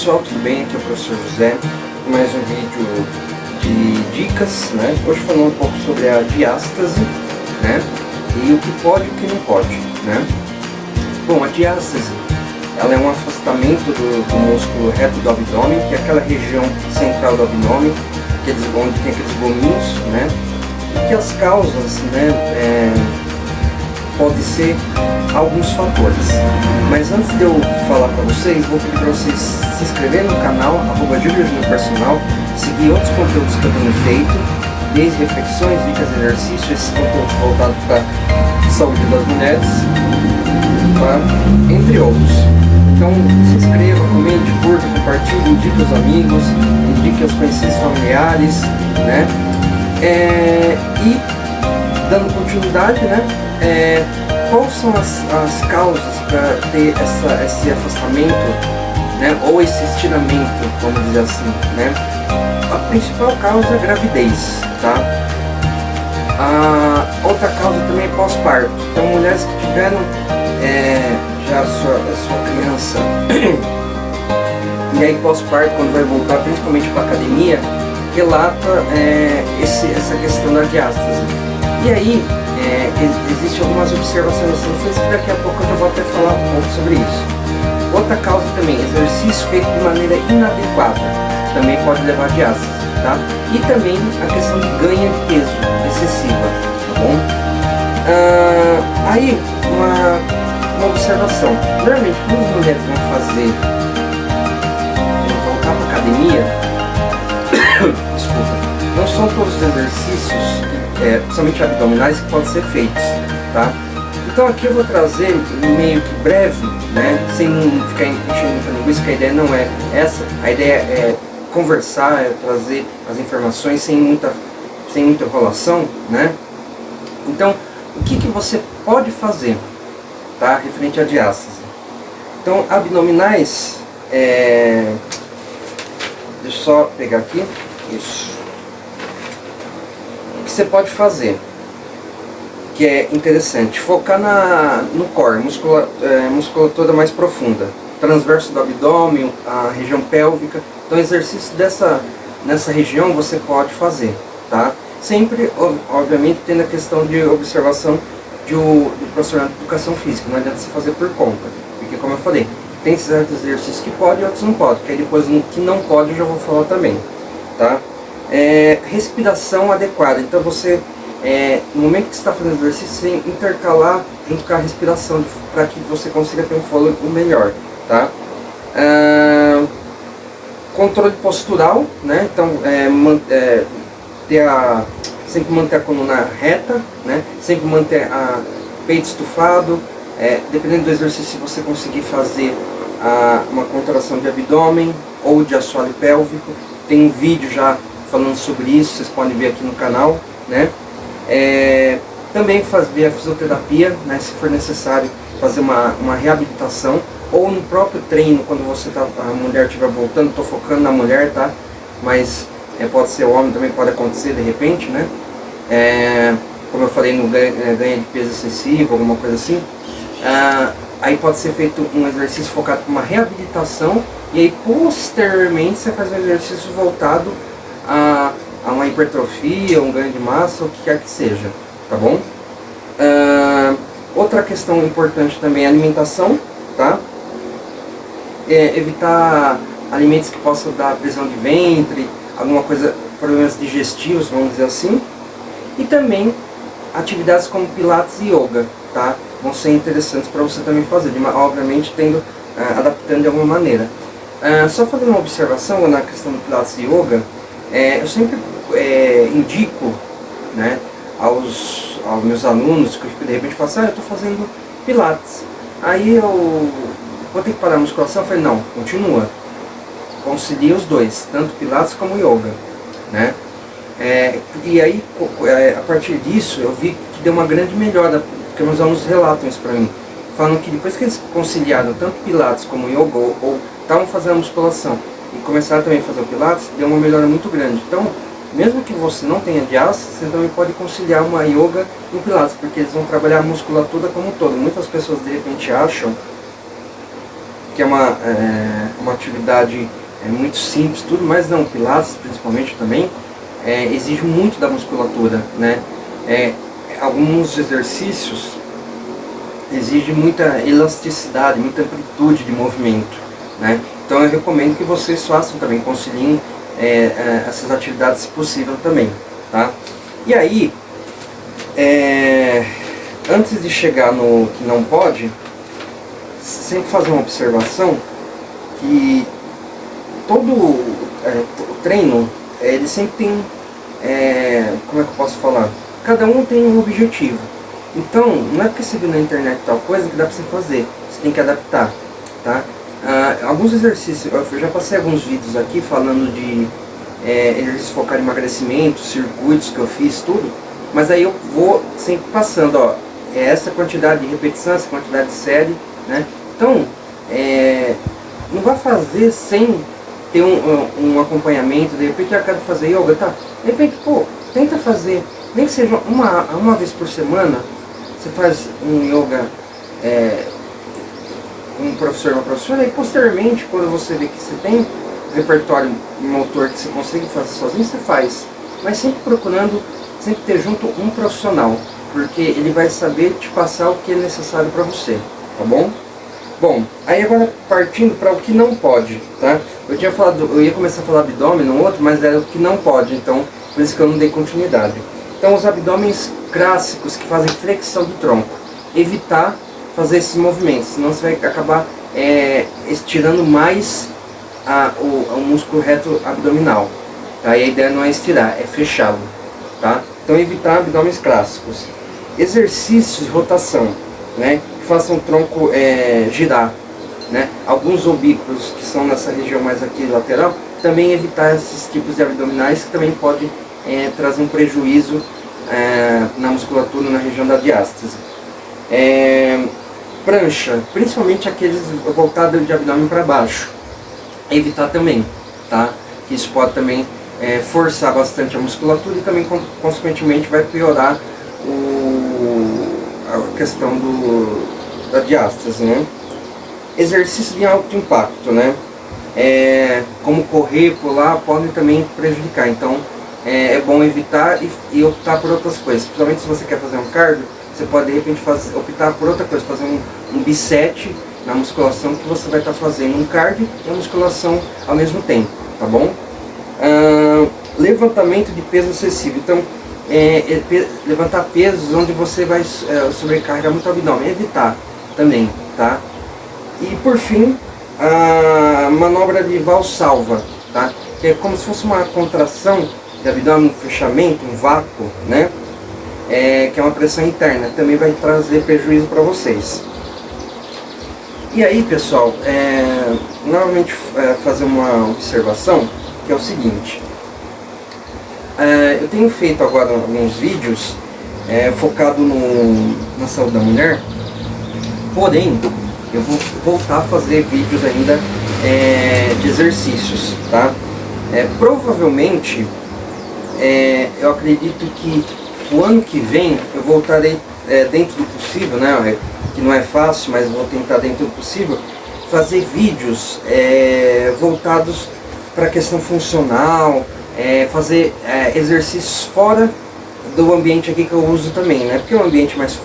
pessoal, tudo bem? Aqui é o professor José, mais um vídeo de dicas, né? Hoje falando um pouco sobre a diástase, né? E o que pode e o que não pode, né? Bom, a diástase, ela é um afastamento do músculo reto do abdômen, que é aquela região central do abdômen, onde tem aqueles gominhos, né? E que as causas, né, pode ser alguns fatores. Mas antes de eu falar para vocês, vou pedir para vocês se inscreverem no canal, @JúlioJuniorPersonal, seguir outros conteúdos que eu tenho feito, desde reflexões, dicas de exercício, esses conteúdos voltados para a saúde das mulheres, tá? Entre outros. Então se inscreva, comente, curta, compartilhe, indique aos amigos, indique aos conhecidos familiares, né? E dando continuidade, né? Quais são as causas para ter esse afastamento, né? Ou esse estiramento, vamos dizer assim, né? A principal causa é a gravidez, tá? A outra causa também é pós-parto. Então, mulheres que tiveram já a sua criança e aí pós-parto, quando vai voltar principalmente para a academia, relata essa questão da diástase. E aí existem algumas observações assim, que daqui a pouco eu já vou até falar um pouco sobre isso. Outra causa também, exercício feito de maneira inadequada, também pode levar a diástase, tá? E também a questão de ganho de peso excessiva, tá bom? Aí, uma observação. Normalmente, quando as mulheres vão voltar para a academia, desculpa, não são todos os exercícios, principalmente abdominais, que podem ser feitos, tá? Então aqui eu vou trazer meio que breve, né? Sem ficar enchendo muita linguiça, que a ideia não é essa. A ideia é conversar, é trazer as informações sem muita enrolação, né? Então, o que você pode fazer, tá? Referente à diástase. Então, abdominais, deixa eu só pegar aqui, isso. O que você pode fazer, que é interessante, focar no core, musculatura mais profunda, transverso do abdômen, a região pélvica. Então, exercício nessa região você pode fazer, tá? Sempre, obviamente, tendo a questão de observação do profissional de educação física. Não adianta você fazer por conta, porque, como eu falei, tem certos exercícios que podem e outros não podem, que aí depois no que não pode eu já vou falar também, tá? Respiração adequada. Então você, no momento que você está fazendo exercício, você intercalar junto com a respiração, para que você consiga ter um fôlego melhor, tá? Controle postural, né? Então sempre manter a coluna reta, né? Sempre manter peito estufado. Dependendo do exercício, se você conseguir fazer uma contração de abdômen ou de assoalho pélvico, tem um vídeo já falando sobre isso, vocês podem ver aqui no canal, né? Também fazer a fisioterapia, né? Se for necessário fazer uma reabilitação, ou no próprio treino, quando a mulher estiver voltando. Estou focando na mulher, tá? Mas pode ser homem, também pode acontecer de repente, né? Como eu falei, no ganho de peso excessivo, alguma coisa assim. Aí pode ser feito um exercício focado com uma reabilitação, e aí posteriormente você faz um exercício voltado a uma hipertrofia, um ganho de massa, o que quer que seja, tá bom? Outra questão importante também é a alimentação, tá? Evitar alimentos que possam dar prisão de ventre, alguma coisa, problemas digestivos, vamos dizer assim. E também atividades como pilates e yoga, tá? Vão ser interessantes para você também fazer, obviamente adaptando de alguma maneira. Só fazendo uma observação na questão do pilates e yoga, eu sempre indico, né, aos meus alunos que de repente falam assim, eu estou fazendo pilates, aí eu vou ter que parar a musculação. Eu falei, não, continua, concilia os dois, tanto pilates como yoga, né? E aí, a partir disso, eu vi que deu uma grande melhora, porque meus alunos relatam isso para mim, falando que depois que eles conciliaram tanto pilates como yoga, ou estavam fazendo a musculação e começaram também a fazer o pilates, deu uma melhora muito grande. Então, mesmo que você não tenha diástase, você também pode conciliar uma yoga e um pilates, porque eles vão trabalhar a musculatura como um todo. Muitas pessoas de repente acham que é uma atividade muito simples, tudo, mas não, Pilates principalmente também, exige muito da musculatura, né? Alguns exercícios exigem muita elasticidade, muita amplitude de movimento, né? Então eu recomendo que vocês façam também, conciliem essas atividades se possível também, tá? E aí, antes de chegar no que não pode, sempre fazer uma observação que todo o treino, ele sempre tem, como é que eu posso falar? Cada um tem um objetivo. Então, não é porque você viu na internet tal coisa que dá pra você fazer. Você tem que adaptar, tá? Alguns exercícios, eu já passei alguns vídeos aqui falando de exercícios focados em emagrecimento, circuitos que eu fiz, tudo. Mas aí eu vou sempre passando, ó, essa quantidade de repetição, essa quantidade de série, né? Então, não vai fazer sem ter um acompanhamento. De repente eu quero fazer yoga, tá? De repente, pô, tenta fazer, nem que seja uma vez por semana, você faz um yoga com um professor, uma professora, e posteriormente, quando você vê que você tem repertório motor que você consegue fazer sozinho, você faz. Mas sempre procurando, sempre ter junto um profissional, porque ele vai saber te passar o que é necessário para você, tá bom? Bom, aí agora partindo para o que não pode, tá? Eu ia começar a falar abdômen no outro, mas era o que não pode, então por isso que eu não dei continuidade. Então os abdômenes clássicos que fazem flexão do tronco, evitar fazer esses movimentos, senão você vai acabar estirando mais o músculo reto abdominal, tá? E a ideia não é estirar, é fechá-lo, tá? Então evitar abdômenes clássicos. Exercícios de rotação, né? Que façam o tronco girar, né? Alguns oblíquos que são nessa região mais aqui lateral, também evitar esses tipos de abdominais que também pode trazer um prejuízo na musculatura, na região da diástase. Prancha, principalmente aqueles voltados de abdômen para baixo, evitar também, tá? Que isso pode também forçar bastante a musculatura e também consequentemente vai piorar a questão da diástase, né? Exercício de alto impacto, né? Como correr, pular, podem também prejudicar, então é bom evitar e optar por outras coisas, principalmente se você quer fazer um cardio. Você pode de repente optar por outra coisa, fazer um biset na musculação, que você vai estar fazendo um cardio e a musculação ao mesmo tempo, tá bom? Levantamento de peso excessivo, então levantar pesos onde você vai sobrecarregar muito o abdômen, evitar também, tá? E por fim, a manobra de valsalva, tá? Que é como se fosse uma contração de abdômen, um fechamento, um vácuo, né? Que é uma pressão interna, também vai trazer prejuízo para vocês. E aí, pessoal, novamente fazer uma observação, que é o seguinte: eu tenho feito agora alguns vídeos focado na saúde da mulher, porém eu vou voltar a fazer vídeos ainda de exercícios, tá? Provavelmente eu acredito que o ano que vem eu voltarei, dentro do possível, né, que não é fácil, mas vou tentar dentro do possível fazer vídeos voltados para a questão funcional, fazer exercícios fora do ambiente aqui que eu uso também, né, porque é um ambiente mais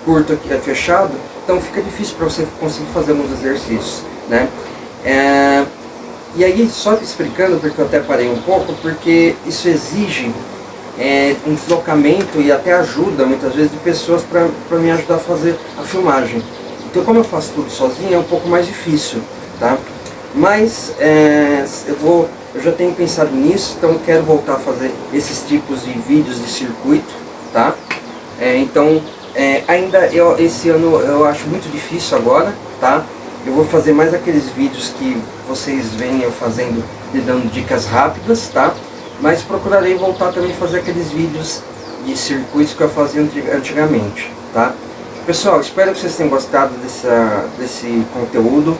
curto aqui, fechado, então fica difícil para você conseguir fazer alguns exercícios, né. E aí, só explicando, porque eu até parei um pouco, porque isso exige um deslocamento e até ajuda, muitas vezes, de pessoas para me ajudar a fazer a filmagem. Então, como eu faço tudo sozinho, é um pouco mais difícil, tá? Mas eu já tenho pensado nisso, então eu quero voltar a fazer esses tipos de vídeos de circuito, tá? Então, esse ano eu acho muito difícil agora, tá? Eu vou fazer mais aqueles vídeos que vocês veem eu fazendo, dando dicas rápidas, tá? Mas procurarei voltar também a fazer aqueles vídeos de circuitos que eu fazia antigamente, tá? Pessoal, espero que vocês tenham gostado desse conteúdo.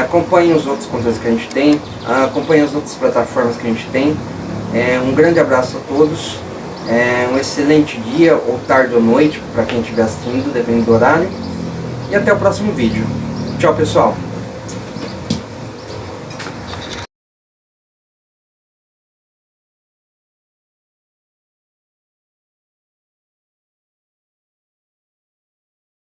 Acompanhem os outros conteúdos que a gente tem, acompanhem as outras plataformas que a gente tem. Um grande abraço a todos, um excelente dia, ou tarde ou noite, para quem estiver assistindo, dependendo do horário. E até o próximo vídeo. Tchau, pessoal!